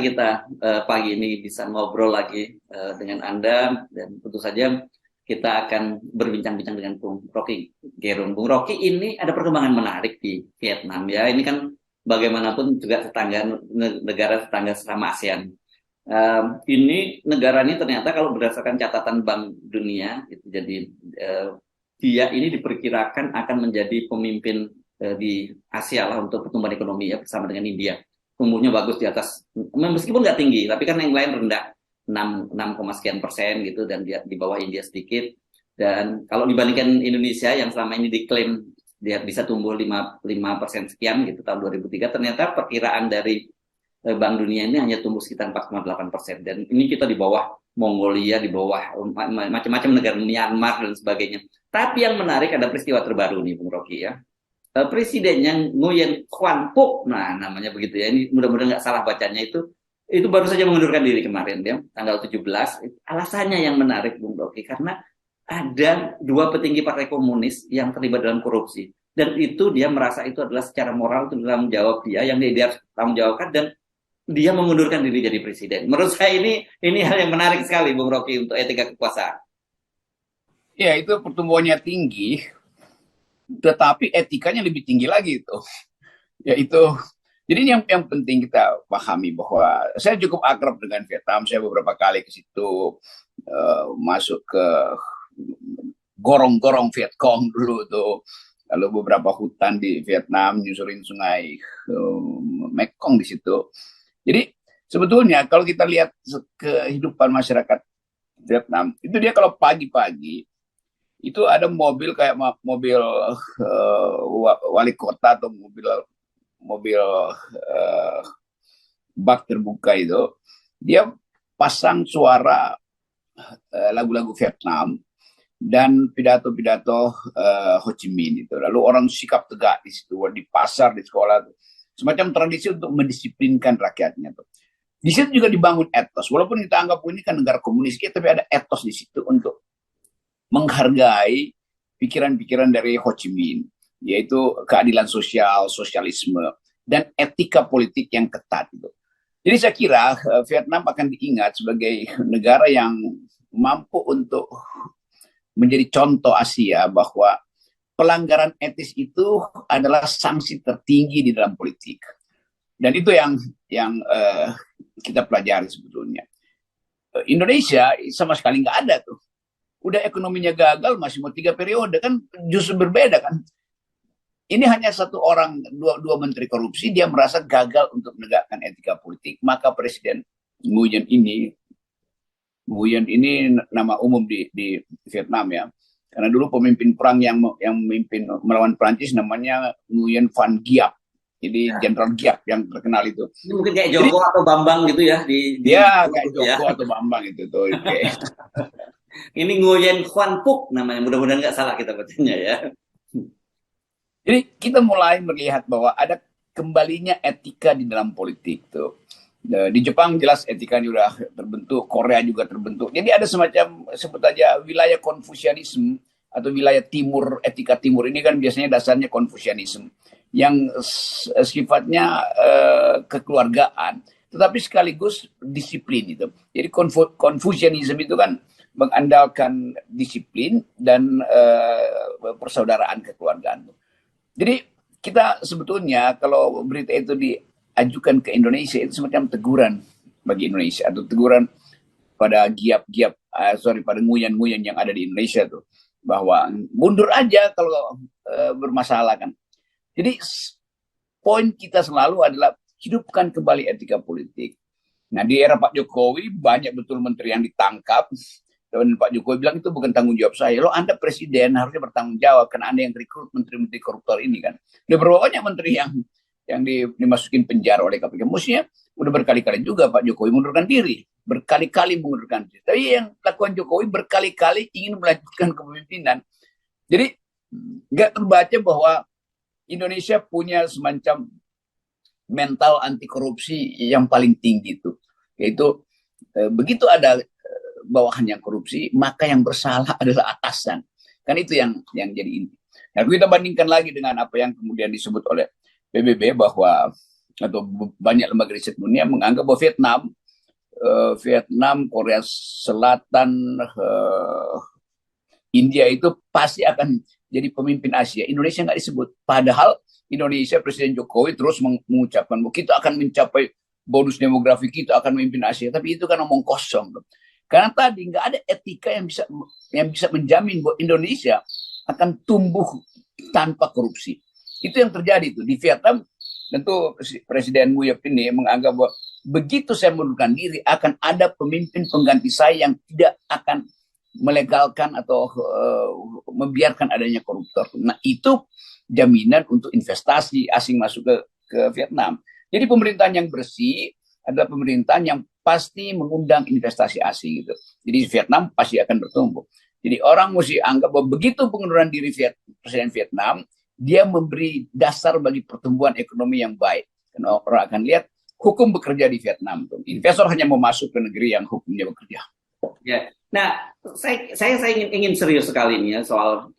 kita pagi ini bisa ngobrol lagi dengan Anda, dan tentu saja kita akan berbincang-bincang dengan Bung Rocky Gerung. Bung Rocky, ini ada perkembangan menarik di Vietnam ya. Ini kan bagaimanapun juga negara tetangga sama ASEAN. Ini negara ini ternyata kalau berdasarkan catatan Bank Dunia, itu jadi dia ini diperkirakan akan menjadi pemimpin di Asia lah untuk pertumbuhan ekonomi ya, bersama dengan India. Tumbuhnya bagus di atas, meskipun nggak tinggi, tapi kan yang lain rendah, 6,sekian% gitu, dan di bawah India sedikit. Dan kalau dibandingkan Indonesia yang selama ini diklaim dia bisa tumbuh 5% sekian gitu tahun 2003, ternyata perkiraan dari Bank Dunia ini hanya tumbuh sekitar 4,8%. Dan ini kita di bawah Mongolia, di bawah macam-macam negara, Myanmar dan sebagainya. Tapi yang menarik ada peristiwa terbaru nih Bung Rocky ya. Presidennya Nguyen Xuan Phuc, nah namanya begitu ya, ini mudah-mudahan nggak salah bacanya, itu baru saja mengundurkan diri kemarin ya, tanggal 17. Alasannya yang menarik Bung Rocky, karena ada dua petinggi partai komunis yang terlibat dalam korupsi, dan itu dia merasa itu adalah secara moral itu tanggung jawab dia yang dia harus tanggung jawabkan, dan dia mengundurkan diri jadi presiden. Menurut saya ini hal yang menarik sekali Bung Rocky untuk etika kekuasaan. Ya, itu pertumbuhannya tinggi, tetapi etikanya lebih tinggi lagi itu. Yaitu, jadi yang penting kita pahami bahwa saya cukup akrab dengan Vietnam. Saya beberapa kali ke situ, masuk ke gorong-gorong Vietcong dulu tuh. Lalu beberapa hutan di Vietnam, nyusurin sungai Mekong di situ. Jadi sebetulnya kalau kita lihat kehidupan masyarakat Vietnam, itu dia kalau pagi-pagi itu ada mobil kayak mobil wali kota atau mobil bak terbuka itu, dia pasang suara lagu-lagu Vietnam dan pidato-pidato Ho Chi Minh itu. Lalu orang sikap tegak di situ, di pasar, di sekolah, semacam tradisi untuk mendisiplinkan rakyatnya tuh. Di situ juga dibangun etos, walaupun kita anggap ini kan negara komunis, tapi ada etos di situ untuk menghargai pikiran-pikiran dari Ho Chi Minh, yaitu keadilan sosial, sosialisme, dan etika politik yang ketat itu. Jadi saya kira Vietnam akan diingat sebagai negara yang mampu untuk menjadi contoh Asia bahwa pelanggaran etis itu adalah sanksi tertinggi di dalam politik. Dan itu yang kita pelajari sebetulnya. Indonesia sama sekali nggak ada tuh. Udah ekonominya gagal, masih mau 3 periode, kan justru berbeda kan. Ini hanya satu orang, dua menteri korupsi, dia merasa gagal untuk menegakkan etika politik. Maka Presiden Nguyen ini nama umum di Vietnam ya. Karena dulu pemimpin perang yang memimpin melawan Prancis namanya Nguyen Van Giap. Jadi Jenderal Giap yang terkenal itu. Ini mungkin kayak Joko atau Bambang gitu ya kayak Joko atau Bambang itu tuh. Okay. Ini Nguyen Xuan Phuc namanya, mudah-mudahan nggak salah kita bacanya ya. Jadi kita mulai melihat bahwa ada kembalinya etika di dalam politik tuh. Di Jepang jelas etikanya sudah terbentuk, Korea juga terbentuk. Jadi ada semacam, sebut aja wilayah Konfusianisme atau wilayah timur, etika timur ini kan biasanya dasarnya Konfusianisme yang sifatnya kekeluargaan, tetapi sekaligus disiplin itu. Jadi Konfusianisme itu kan mengandalkan disiplin dan persaudaraan kekeluargaan. Jadi kita sebetulnya kalau berita itu diajukan ke Indonesia itu semacam teguran bagi Indonesia, atau teguran pada pada nguyen-nguyen yang ada di Indonesia tuh, bahwa mundur aja kalau bermasalah kan. Jadi poin kita selalu adalah hidupkan kembali etika politik. Nah, di era Pak Jokowi banyak betul menteri yang ditangkap, dan Pak Jokowi bilang itu bukan tanggung jawab saya. Loh, Anda presiden harusnya bertanggung jawab, karena Anda yang rekrut menteri-menteri koruptor ini kan. Ada berapa banyak menteri yang dimasukin penjara oleh KPK. Mestinya udah berkali-kali juga Pak Jokowi mengundurkan diri, berkali-kali mengundurkan diri. Tapi yang lakukan Jokowi berkali-kali ingin melanjutkan kepemimpinan. Jadi nggak terbaca bahwa Indonesia punya semacam mental anti korupsi yang paling tinggi itu, yaitu begitu ada bawahan yang korupsi, maka yang bersalah adalah atasan. Kan itu yang jadi inti. Nah, kita bandingkan lagi dengan apa yang kemudian disebut oleh PBB bahwa atau banyak lembaga riset dunia menganggap bahwa Vietnam, Korea Selatan, India itu pasti akan jadi pemimpin Asia. Indonesia nggak disebut. Padahal Indonesia, Presiden Jokowi terus mengucapkan bahwa kita akan mencapai bonus demografi, kita akan memimpin Asia. Tapi itu kan omong kosong. Karena tadi nggak ada etika yang bisa menjamin bahwa Indonesia akan tumbuh tanpa korupsi. Itu yang terjadi itu di Vietnam. Tentu Presiden Nguyen ini menganggap bahwa begitu saya mundurkan diri akan ada pemimpin pengganti saya yang tidak akan melegalkan atau membiarkan adanya koruptor. Nah itu jaminan untuk investasi asing masuk ke Vietnam. Jadi pemerintahan yang bersih adalah pemerintahan yang pasti mengundang investasi asing gitu. Jadi Vietnam pasti akan bertumbuh. Jadi orang mesti anggap bahwa begitu pengunduran diri Presiden Vietnam, dia memberi dasar bagi pertumbuhan ekonomi yang baik. Karena orang akan lihat hukum bekerja di Vietnam. Investor hanya mau masuk ke negeri yang hukumnya bekerja. Ya, nah saya ingin serius sekali ini ya soal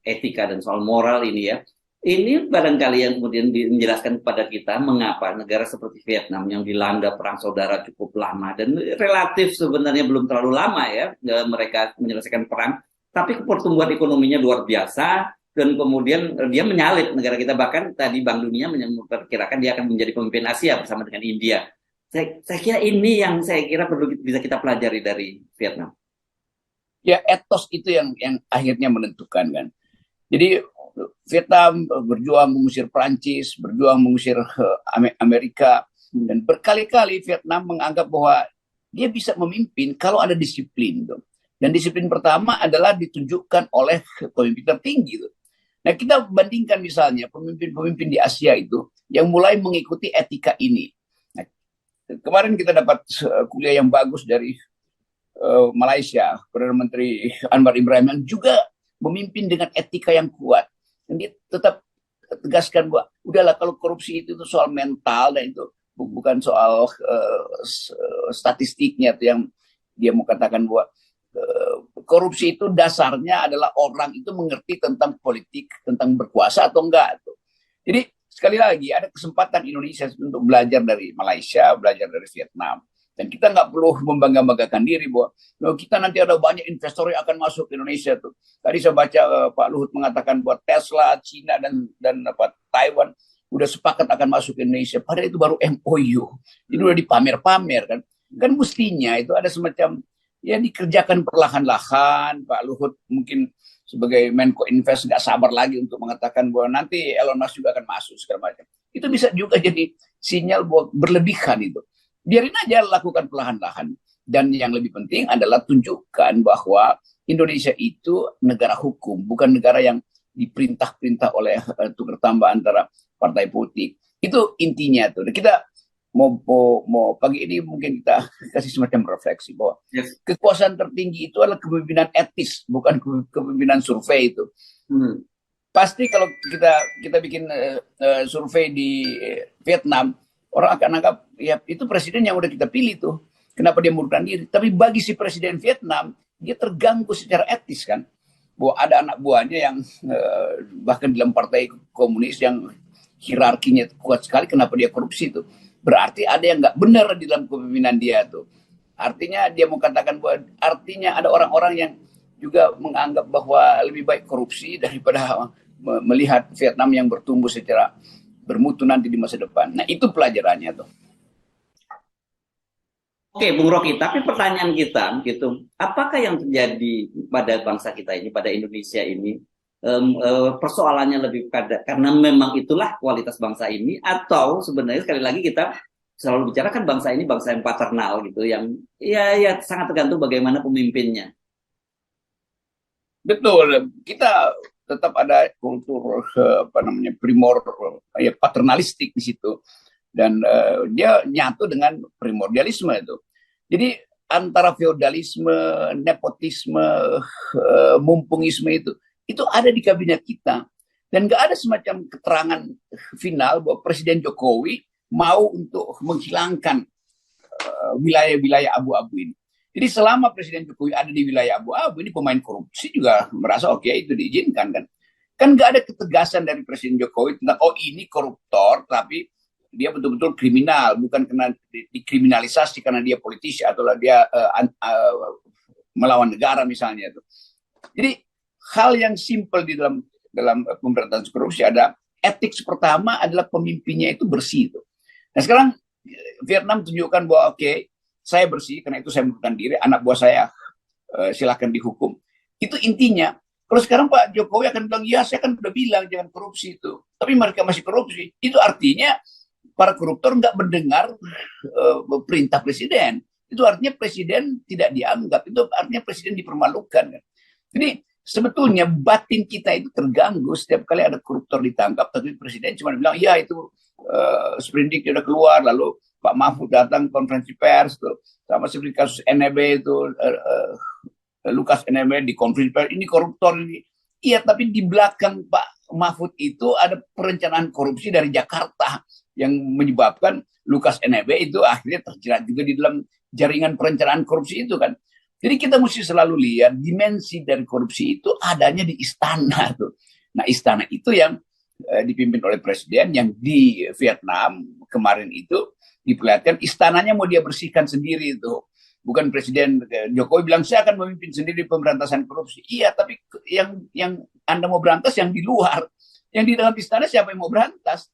etika dan soal moral ini ya. Ini barangkali yang kemudian menjelaskan kepada kita mengapa negara seperti Vietnam yang dilanda perang saudara cukup lama dan relatif sebenarnya belum terlalu lama ya mereka menyelesaikan perang, tapi pertumbuhan ekonominya luar biasa. Dan kemudian dia menyalip negara kita, bahkan tadi Bank Dunia memperkirakan dia akan menjadi pemimpin Asia bersama dengan India. Saya kira ini yang saya kira perlu bisa kita pelajari dari Vietnam. Ya etos itu yang akhirnya menentukan kan. Jadi Vietnam berjuang mengusir Prancis, berjuang mengusir Amerika, dan berkali-kali Vietnam menganggap bahwa dia bisa memimpin kalau ada disiplin. Dan disiplin pertama adalah ditunjukkan oleh pemimpin tertinggi. Nah kita bandingkan misalnya pemimpin-pemimpin di Asia itu yang mulai mengikuti etika ini. Nah, kemarin kita dapat kuliah yang bagus dari Malaysia, Perdana Menteri Anwar Ibrahim yang juga memimpin dengan etika yang kuat. Dan dia tetap tegaskan bahwa udahlah kalau korupsi itu soal mental dan itu bukan soal statistiknya itu yang dia mau katakan bahwa korupsi itu dasarnya adalah orang itu mengerti tentang politik, tentang berkuasa atau enggak. Jadi sekali lagi ada kesempatan Indonesia untuk belajar dari Malaysia, belajar dari Vietnam. Dan kita nggak perlu membangga-banggakan diri bahwa kita nanti ada banyak investor yang akan masuk ke Indonesia tuh. Tadi saya baca Pak Luhut mengatakan bahwa Tesla, Cina dan Taiwan udah sepakat akan masuk ke Indonesia. Padahal itu baru MOU. Ini udah dipamer-pamer kan. Kan mestinya itu ada semacam ya dikerjakan perlahan-lahan. Pak Luhut mungkin sebagai Menko Invest nggak sabar lagi untuk mengatakan bahwa nanti Elon Musk juga akan masuk segala macam. Itu bisa juga jadi sinyal bahwa berlebihan itu. Biarin aja lakukan perlahan-lahan. Dan yang lebih penting adalah tunjukkan bahwa Indonesia itu negara hukum, bukan negara yang diperintah-perintah oleh tukar tambah antara partai politik. Itu intinya tuh. Kita mau pagi ini mungkin kita kasih semacam refleksi bahwa kekuasaan tertinggi itu adalah kepemimpinan etis, bukan kepemimpinan survei itu. Pasti kalau kita bikin survei di Vietnam, orang akan anggap ya itu presiden yang udah kita pilih tuh. Kenapa dia mundurkan diri? Tapi bagi si presiden Vietnam, dia terganggu secara etis kan. Bahwa ada anak buahnya yang bahkan dalam partai komunis yang hierarkinya kuat sekali, kenapa dia korupsi itu? Berarti ada yang nggak benar di dalam kepemimpinan dia tuh. Artinya dia mau katakan bahwa artinya ada orang-orang yang juga menganggap bahwa lebih baik korupsi daripada melihat Vietnam yang bertumbuh secara bermutu nanti di masa depan. Nah itu pelajarannya tuh. Oke, Bung Rocky, tapi pertanyaan kita gitu, apakah yang terjadi pada bangsa kita ini, pada Indonesia ini, persoalannya lebih karena memang itulah kualitas bangsa ini, atau sebenarnya sekali lagi kita selalu bicarakan bangsa ini bangsa yang paternal gitu, yang ya sangat tergantung bagaimana pemimpinnya. Betul, kita tetap ada kultur primor ya paternalistik di situ. Dan dia nyatu dengan primordialisme itu. Jadi antara feodalisme, nepotisme, mumpungisme itu ada di kabinet kita. Dan nggak ada semacam keterangan final bahwa Presiden Jokowi mau untuk menghilangkan wilayah-wilayah abu-abu ini. Jadi selama Presiden Jokowi ada di wilayah abu-abu ini, pemain korupsi juga merasa oke, itu diizinkan kan. Kan nggak ada ketegasan dari Presiden Jokowi tentang ini koruptor, tapi dia betul-betul kriminal, bukan karena dikriminalisasi karena dia politisi atau dia melawan negara misalnya itu. Jadi hal yang simpel di dalam pemberantasan korupsi ada etik pertama adalah pemimpinnya itu bersih itu. Nah sekarang Vietnam tunjukkan bahwa oke, saya bersih karena itu saya mengundurkan diri, anak buah saya silakan dihukum. Itu intinya. Kalau sekarang Pak Jokowi akan bilang, ya saya kan udah bilang jangan korupsi itu. Tapi mereka masih korupsi. Itu artinya para koruptor nggak mendengar perintah presiden. Itu artinya presiden tidak dianggap. Itu artinya presiden dipermalukan. Kan? Jadi sebetulnya batin kita itu terganggu setiap kali ada koruptor ditangkap. Tapi presiden cuma bilang, ya itu sprindik sudah keluar. Lalu Pak Mahfud datang konferensi pers. Tuh, sama seperti kasus NEB itu. Lukas NMB di konferensi pers, ini koruptor ini. Iya, tapi di belakang Pak Mahfud itu ada perencanaan korupsi dari Jakarta yang menyebabkan Lukas NMB itu akhirnya terjerat juga di dalam jaringan perencanaan korupsi itu kan. Jadi kita mesti selalu lihat dimensi dari korupsi itu adanya di istana tuh. Nah, istana itu yang dipimpin oleh presiden yang di Vietnam kemarin itu diperlihatkan istananya mau dia bersihkan sendiri itu. Bukan Presiden Jokowi bilang saya akan memimpin sendiri pemberantasan korupsi. Iya, tapi yang Anda mau berantas yang di luar, yang di dalam istana siapa yang mau berantas?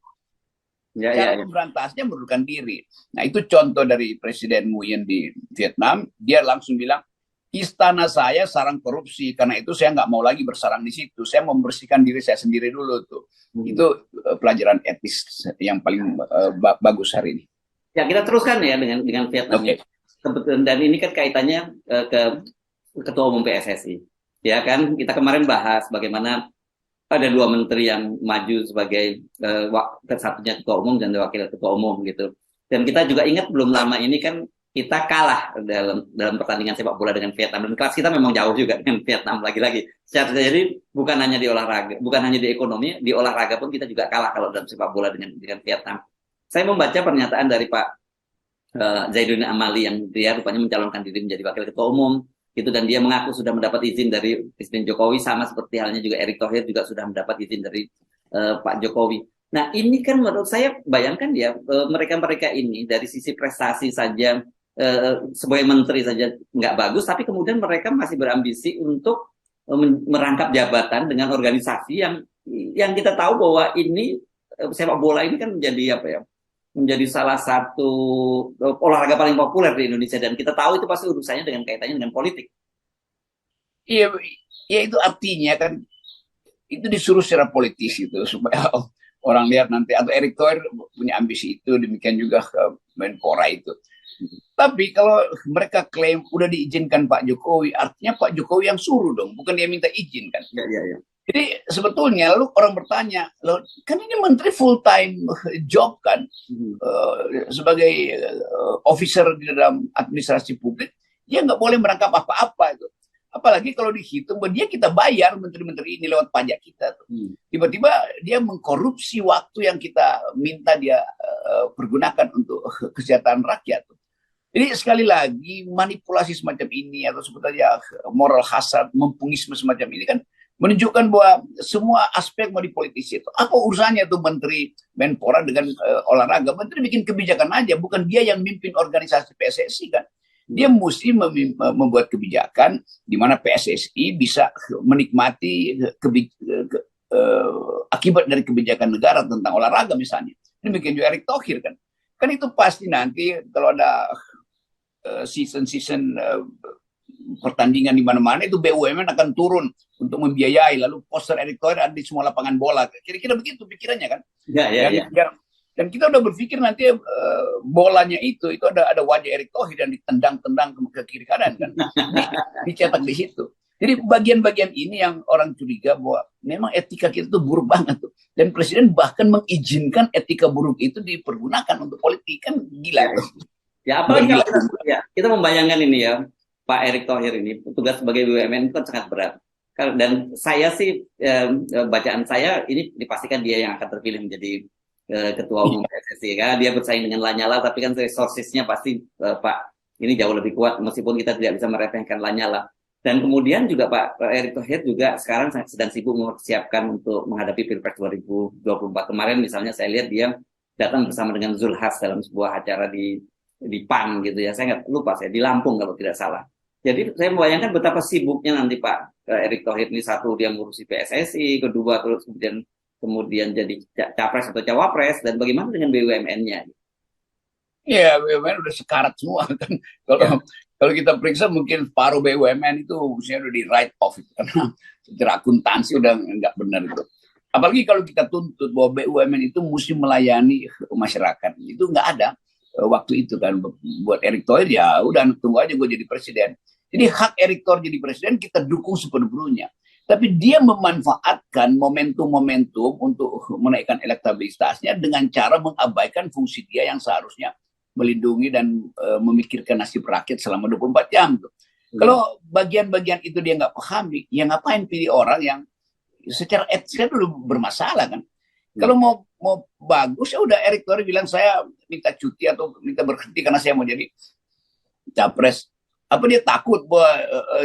Cara memberantasnya mundurkan diri. Nah itu contoh dari Presiden Nguyen di Vietnam. Dia langsung bilang istana saya sarang korupsi, karena itu saya nggak mau lagi bersarang di situ. Saya membersihkan diri saya sendiri dulu tuh. Itu pelajaran etis yang paling bagus hari ini. Ya kita teruskan ya dengan Vietnam. Okay. Dan ini kan kaitannya ke Ketua Umum PSSI. Ya kan, kita kemarin bahas bagaimana ada 2 menteri yang maju sebagai satunya Ketua Umum dan Wakil Ketua Umum gitu. Dan kita juga ingat belum lama ini kan kita kalah dalam pertandingan sepak bola dengan Vietnam. Dan kelas kita memang jauh juga dengan Vietnam lagi-lagi. Jadi bukan hanya di olahraga, bukan hanya di ekonomi, di olahraga pun kita juga kalah kalau dalam sepak bola dengan Vietnam. Saya membaca pernyataan dari Pak Zainuddin Amali yang dia rupanya mencalonkan diri menjadi wakil ketua umum gitu, dan dia mengaku sudah mendapat izin dari Presiden Jokowi, sama seperti halnya juga Erick Thohir juga sudah mendapat izin dari Pak Jokowi. Nah ini kan menurut saya, bayangkan ya mereka-mereka ini dari sisi prestasi saja sebagai menteri saja nggak bagus, tapi kemudian mereka masih berambisi untuk merangkap jabatan dengan organisasi yang kita tahu bahwa ini sepak bola ini kan menjadi apa ya, menjadi salah satu olahraga paling populer di Indonesia, dan kita tahu itu pasti urusannya dengan kaitannya dengan politik. Iya, ya itu artinya kan itu disuruh secara politis itu supaya orang lihat nanti, atau Erick Thohir punya ambisi itu, demikian juga Menpora itu. Tapi kalau mereka klaim udah diizinkan Pak Jokowi, artinya Pak Jokowi yang suruh dong, bukan dia minta izin kan? Ya. Jadi sebetulnya lalu orang bertanya, loh, kan ini menteri full time job kan, sebagai officer di dalam administrasi publik, dia nggak boleh merangkap apa-apa itu. Apalagi kalau dihitung bahwa dia kita bayar menteri-menteri ini lewat pajak kita. Tiba-tiba dia mengkorupsi waktu yang kita minta dia pergunakan untuk kesejahteraan rakyat. Jadi sekali lagi manipulasi semacam ini atau sebetulnya moral hazard, mempungisme semacam ini kan menunjukkan bahwa semua aspek mau dipolitisi itu. Apa urusannya tuh Menteri Menpora dengan olahraga? Menteri bikin kebijakan aja, bukan dia yang mimpin organisasi PSSI kan. Dia mesti membuat kebijakan di mana PSSI bisa menikmati akibat dari kebijakan negara tentang olahraga misalnya. Demikian juga Erick Thohir kan. Kan itu pasti nanti kalau ada season pertandingan di mana-mana itu BUMN akan turun untuk membiayai, lalu poster Erick Thohir ada di semua lapangan bola. Kira-kira begitu pikirannya kan? Ya. Dan kita udah berpikir nanti bolanya itu ada wajah Erick Thohir dan ditendang-tendang ke kiri kanan kan. Dicetak di situ. Jadi bagian-bagian ini yang orang curiga bahwa memang etika kita tuh buruk banget tuh. Dan presiden bahkan mengizinkan etika buruk itu dipergunakan untuk politik, kan gila. Ya apalagi kalau kita membayangkan ini ya, Pak Erick Thohir ini tugas sebagai BUMN itu kan sangat berat. Dan saya sih bacaan saya ini dipastikan dia yang akan terpilih menjadi ketua umum PSSI. Karena dia bersaing dengan Lanyala, tapi kan resourcesnya pasti Pak ini jauh lebih kuat, meskipun kita tidak bisa meremehkan Lanyala. Dan kemudian juga Pak Erick Thohir juga sekarang sedang sibuk mempersiapkan untuk menghadapi Pilpres 2024 kemarin. Misalnya saya lihat dia datang bersama dengan Zulhas dalam sebuah acara di PAN gitu ya. Saya nggak lupa, saya di Lampung kalau tidak salah. Jadi saya membayangkan betapa sibuknya nanti Pak Erick Thohir ini, satu dia ngurusi PSSI, kedua terus kemudian jadi capres atau cawapres, dan bagaimana dengan BUMN-nya? Iya, BUMN udah sekarat semua kan. Kalau kita periksa mungkin separuh BUMN itu udah di write off karena secara akuntansi udah nggak benar itu. Apalagi kalau kita tuntut bahwa BUMN itu mesti melayani masyarakat, itu nggak ada waktu itu kan. Buat Erick Thohir ya udah tunggu aja gue jadi presiden. Jadi hak Erick Thohir jadi presiden kita dukung sepenuhnya. Tapi dia memanfaatkan momentum-momentum untuk menaikkan elektabilitasnya dengan cara mengabaikan fungsi dia yang seharusnya melindungi dan memikirkan nasib rakyat selama 24 jam. Kalau bagian-bagian itu dia nggak pahami, ya ngapain pilih orang yang secara etika dulu bermasalah kan? Kalau mau bagus ya udah Erick Thohir bilang saya minta cuti atau minta berhenti karena saya mau jadi capres. Apa dia takut bahwa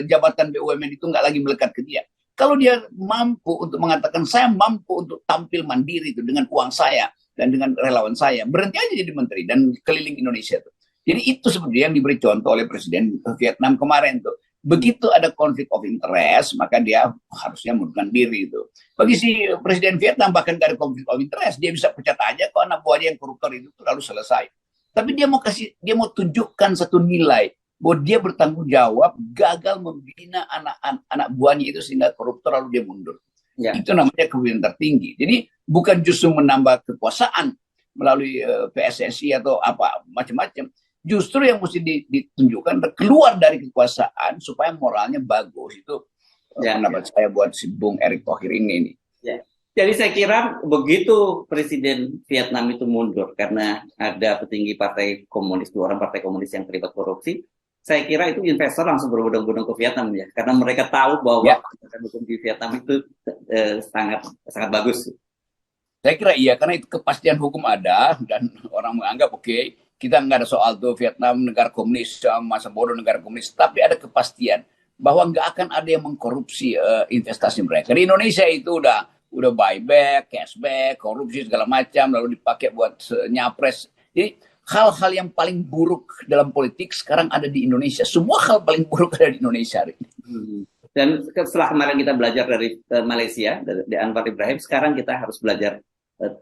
jabatan BUMN itu nggak lagi melekat ke dia? Kalau dia mampu untuk mengatakan saya mampu untuk tampil mandiri itu dengan uang saya dan dengan relawan saya, berhenti aja jadi menteri dan keliling Indonesia tuh. Jadi itu sebenarnya yang diberi contoh oleh Presiden Vietnam kemarin tuh. Begitu ada konflik of interest, maka dia harusnya mundurkan diri itu. Bagi si Presiden Vietnam bahkan gak ada konflik of interest, dia bisa pecat aja kok anak buahnya yang koruptor itu lalu selesai. Tapi dia mau tunjukkan satu nilai bahwa dia bertanggung jawab gagal membina anak buahnya itu sehingga koruptor lalu dia mundur. Ya. Itu namanya kepemimpinan tertinggi. Jadi bukan justru menambah kekuasaan melalui PSSI atau apa macam-macam. Justru yang mesti ditunjukkan keluar dari kekuasaan supaya moralnya bagus. Itu pendapat saya buat si Bung Erick Thohir ini. Ya. Jadi saya kira begitu Presiden Vietnam itu mundur karena ada petinggi partai komunis, 2 orang partai komunis yang terlibat korupsi, saya kira itu investor langsung berbondong-bondong ke Vietnam ya, karena mereka tahu bahwa hukum di Vietnam itu sangat bagus. Saya kira iya, karena itu kepastian hukum ada dan orang menganggap oke, kita nggak ada soal tuh Vietnam negara komunis, masa bodoh negara komunis, tapi ada kepastian bahwa nggak akan ada yang mengkorupsi investasi mereka. Di Indonesia itu udah buyback, cashback, korupsi segala macam, lalu dipakai buat nyapres. Jadi hal-hal yang paling buruk dalam politik sekarang ada di Indonesia. Semua hal paling buruk ada di Indonesia. Dan setelah kemarin kita belajar dari Malaysia, dari Anwar Ibrahim, sekarang kita harus belajar,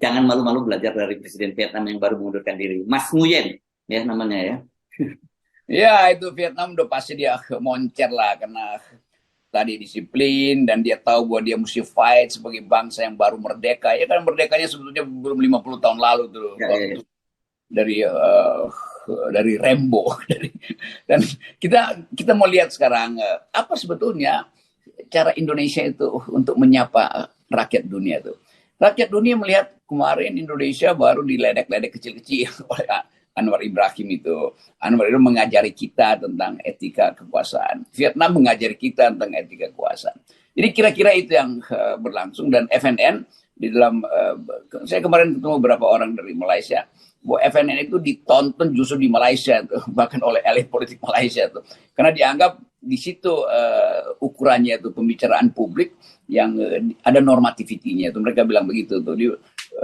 jangan malu-malu belajar dari Presiden Vietnam yang baru mengundurkan diri. Mas Nguyen, ya namanya ya. Ya, itu Vietnam udah pasti dia moncer lah, karena tadi disiplin, dan dia tahu bahwa dia mesti fight sebagai bangsa yang baru merdeka. Ya kan merdekanya sebetulnya belum 50 tahun lalu tuh. Ya. Dari Rembo dan kita mau lihat sekarang apa sebetulnya cara Indonesia itu untuk menyapa rakyat dunia itu. Rakyat dunia melihat kemarin Indonesia baru diledek-ledek kecil-kecil oleh Anwar Ibrahim itu. Anwar itu mengajari kita tentang etika kekuasaan. Vietnam mengajari kita tentang etika kekuasaan. Jadi kira-kira itu yang berlangsung, dan FNN di dalam saya kemarin ketemu beberapa orang dari Malaysia, bahwa FNN itu ditonton justru di Malaysia tuh, bahkan oleh elit politik Malaysia tuh, karena dianggap di situ ukurannya itu pembicaraan publik yang ada normativitinya itu. Mereka bilang begitu tuh.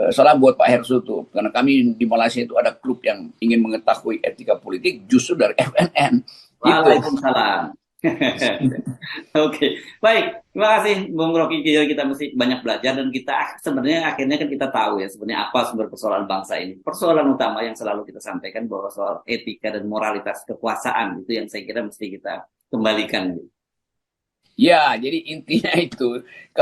Salam buat Pak Hersu tuh, karena kami di Malaysia itu ada klub yang ingin mengetahui etika politik justru dari FNN. Waalaikumsalam. Oke, baik. Terima kasih Bung Rocky. Kita mesti banyak belajar, dan kita sebenarnya akhirnya kan kita tahu ya sebenarnya apa sumber persoalan bangsa ini. Persoalan utama yang selalu kita sampaikan bahwa soal etika dan moralitas kekuasaan itu yang saya kira mesti kita kembalikan. Ya, jadi intinya itu kalau